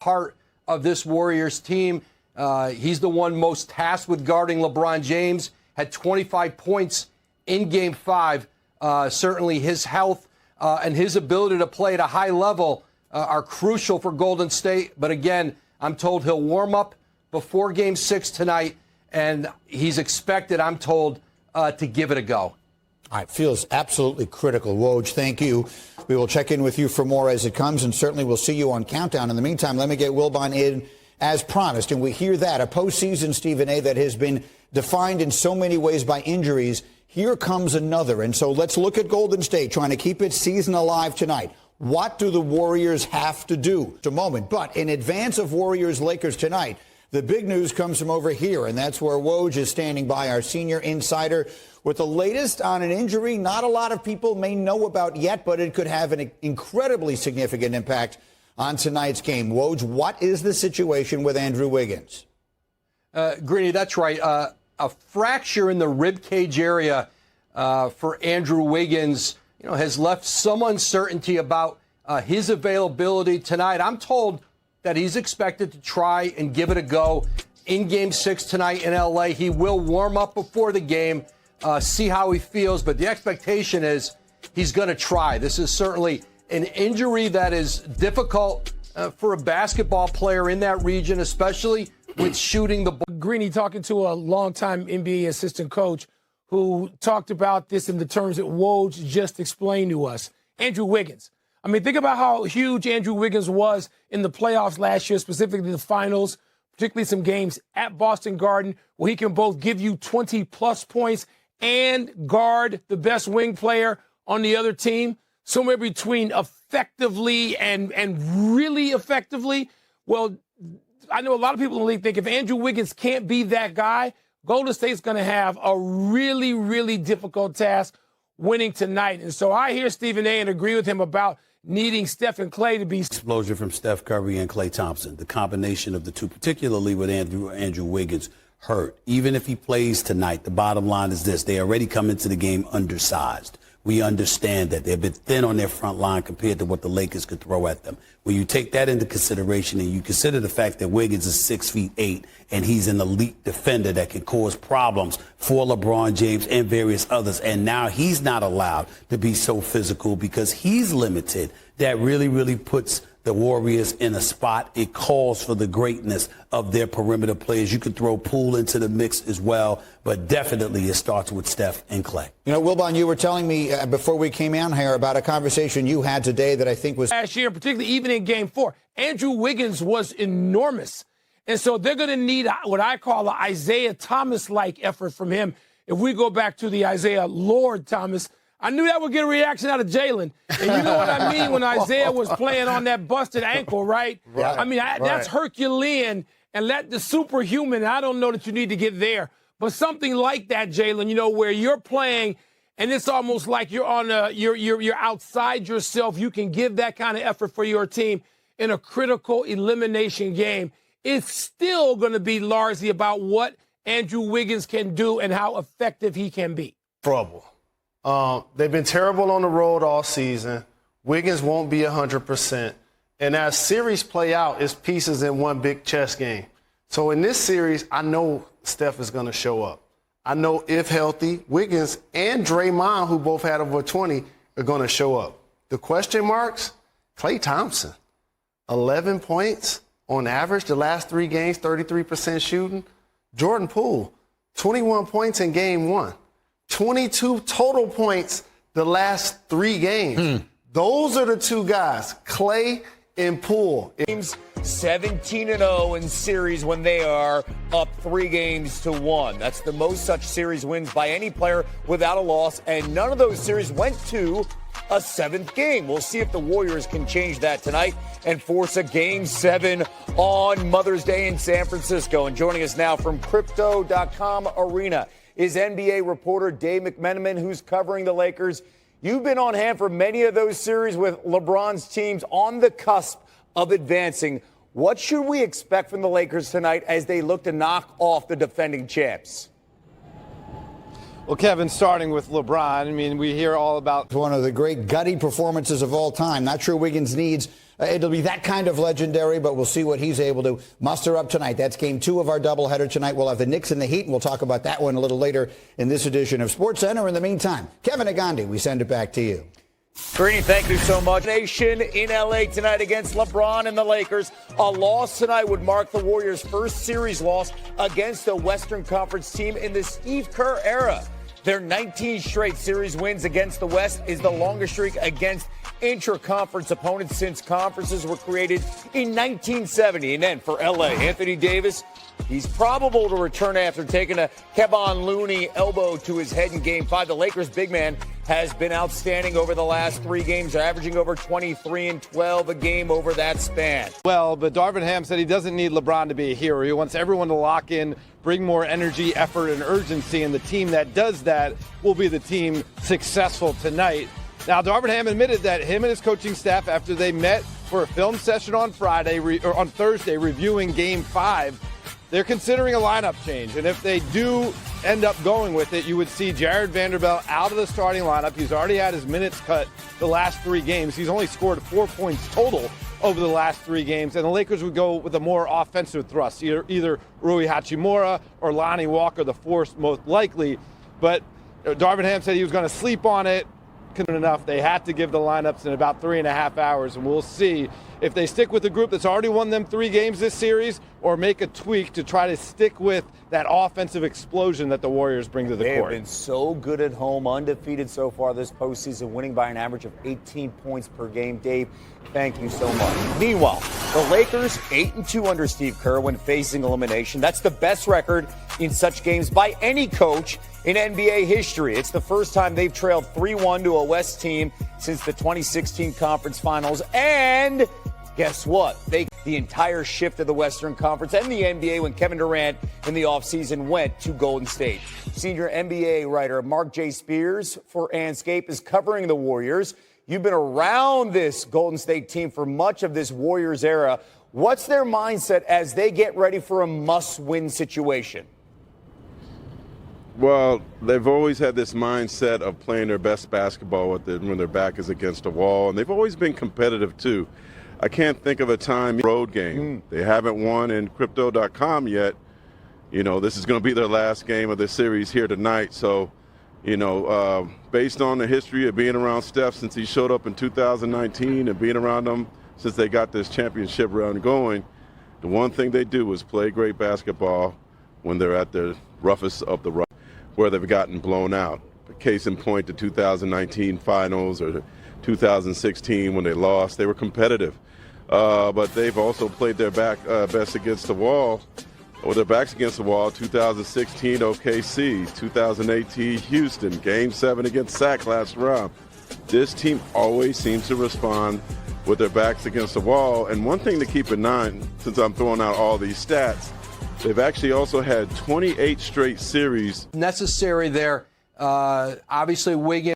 part of this Warriors team. He's the one most tasked with guarding LeBron James, had 25 points in Game 5. Certainly his health and his ability to play at a high level are crucial for Golden State. But again, I'm told he'll warm up before Game 6 tonight, and he's expected, I'm told, to give it a go. All right, feels absolutely critical. Woj, thank you. We will check in with you for more as it comes, and certainly we'll see you on Countdown. In the meantime, let me get Wilbon in as promised, and we hear that. A postseason, Stephen A., that has been defined in so many ways by injuries. Here comes another, and so let's look at Golden State trying to keep its season alive tonight. What do the Warriors have to do? It's a moment, but in advance of Warriors-Lakers tonight, the big news comes from over here, and that's where Woj is standing by, our senior insider, with the latest on an injury not a lot of people may know about yet, but it could have an incredibly significant impact on tonight's game. Woj, what is the situation with Andrew Wiggins? Greeny, that's right. A fracture in the rib cage area for Andrew Wiggins, has left some uncertainty about his availability tonight. I'm told that he's expected to try and give it a go in Game 6 tonight in L.A. He will warm up before the game, see how he feels, but the expectation is he's going to try. This is certainly an injury that is difficult for a basketball player in that region, especially with shooting the ball. Greeny talking to a longtime NBA assistant coach who talked about this in the terms that Woj just explained to us. Andrew Wiggins. I mean, think about how huge Andrew Wiggins was in the playoffs last year, specifically the finals, particularly some games at Boston Garden, where he can both give you 20-plus points and guard the best wing player on the other team. Somewhere between effectively and really effectively. Well, I know a lot of people in the league think if Andrew Wiggins can't be that guy, Golden State's going to have a really, really difficult task winning tonight. And so I hear Stephen A. and agree with him about needing Steph and Klay to be. Explosion from Steph Curry and Klay Thompson. The combination of the two, particularly with Andrew Wiggins, hurt. Even if he plays tonight, the bottom line is this. They already come into the game undersized. We understand that they've been thin on their front line compared to what the Lakers could throw at them. When you take that into consideration and you consider the fact that Wiggins is 6'8" and he's an elite defender that can cause problems for LeBron James and various others, and now he's not allowed to be so physical because he's limited, that really, really puts the Warriors in a spot. It calls for the greatness of their perimeter players. You could throw Poole into the mix as well, but definitely it starts with Steph and Klay. Wilbon, you were telling me before we came on here about a conversation you had today that I think was last year, particularly even in Game 4. Andrew Wiggins was enormous. And so they're going to need what I call an Isaiah Thomas-like effort from him. If we go back to the Isaiah Lord Thomas, I knew that would get a reaction out of Jaylen. And you know what I mean when Isaiah was playing on that busted ankle, right? I mean, that's Herculean, and let the superhuman, I don't know that you need to get there. But something like that, Jaylen, where you're playing and it's almost like you're on you're outside yourself. You can give that kind of effort for your team in a critical elimination game. It's still going to be largely about what Andrew Wiggins can do and how effective he can be. Trouble. They've been terrible on the road all season. Wiggins won't be 100%. And as series play out, it's pieces in one big chess game. So in this series, I know Steph is going to show up. I know if healthy, Wiggins and Draymond, who both had over 20, are going to show up. The question marks, Klay Thompson, 11 points on average the last 3 games, 33% shooting. Jordan Poole, 21 points in game 1. 22 total points the last 3 games. Those are the 2 guys, Klay and Poole. 17-0 in series when they are up 3-1. That's the most such series wins by any player without a loss, and none of those series went to a 7th game. We'll see if the Warriors can change that tonight and force a Game 7 on Mother's Day in San Francisco. And joining us now from Crypto.com Arena is NBA reporter Dave McMenamin, who's covering the Lakers. You've been on hand for many of those series with LeBron's teams on the cusp of advancing. What should we expect from the Lakers tonight as they look to knock off the defending champs? Well, Kevin, starting with LeBron, I mean, we hear all about one of the great gutty performances of all time. Not sure Wiggins needs it'll be that kind of legendary, but we'll see what he's able to muster up tonight. That's game 2 of our doubleheader tonight. We'll have the Knicks and the Heat, and we'll talk about that one a little later in this edition of SportsCenter. In the meantime, Kevin Agandi, we send it back to you. Greeny, thank you so much. Nation in L.A. tonight against LeBron and the Lakers. A loss tonight would mark the Warriors' first series loss against a Western Conference team in the Steve Kerr era. Their 19 straight series wins against the West is the longest streak against intra-conference opponents since conferences were created in 1970. And then for L.A., Anthony Davis, he's probable to return after taking a Kevon Looney elbow to his head in Game 5. The Lakers' big man has been outstanding over the last 3 games, averaging over 23 and 12 a game over that span. Well, but Darvin Ham said he doesn't need LeBron to be a hero. He wants everyone to lock in, bring more energy, effort, and urgency, and the team that does that will be the team successful tonight. Now, Darvin Ham admitted that him and his coaching staff, after they met for a film session on Thursday, reviewing Game 5, they're considering a lineup change. And if they do end up going with it, you would see Jared Vanderbilt out of the starting lineup. He's already had his minutes cut the last 3 games. He's only scored 4 points total over the last 3 games. And the Lakers would go with a more offensive thrust, either Rui Hachimura or Lonnie Walker, the fourth most likely. But Darvin Ham said he was going to sleep on it. Enough. They had to give the lineups in about 3.5 hours, and we'll see if they stick with the group that's already won them 3 games this series or make a tweak to try to stick with that offensive explosion that the Warriors bring to the court. They have been so good at home, undefeated so far this postseason, winning by an average of 18 points per game. Dave, thank you so much. Meanwhile, the Lakers 8-2 under Steve Kerr when facing elimination. That's the best record in such games by any coach in NBA history. It's the first time they've trailed 3-1 to a West team since the 2016 Conference Finals. And guess what? The entire shift of the Western Conference and the NBA when Kevin Durant in the offseason went to Golden State. Senior NBA writer Mark J. Spears for Anscape is covering the Warriors. You've been around this Golden State team for much of this Warriors era. What's their mindset as they get ready for a must-win situation? Well, they've always had this mindset of playing their best basketball when their back is against a wall, and they've always been competitive too. I can't think of a time road game. They haven't won in Crypto.com yet. You know, this is going to be their last game of the series here tonight. So, you know, based on the history of being around Steph since he showed up in 2019 and being around them since they got this championship run going, the one thing they do is play great basketball when they're at the roughest of the rough, where they've gotten blown out. Case in point, the 2019 finals or the 2016 when they lost, they were competitive. But they've also played their best against the wall, or their backs against the wall. 2016 OKC, 2018 Houston, Game 7 against Sac last round. This team always seems to respond with their backs against the wall. And one thing to keep in mind, since I'm throwing out all these stats, they've actually also had 28 straight series. Necessary there. Obviously, Wiggins.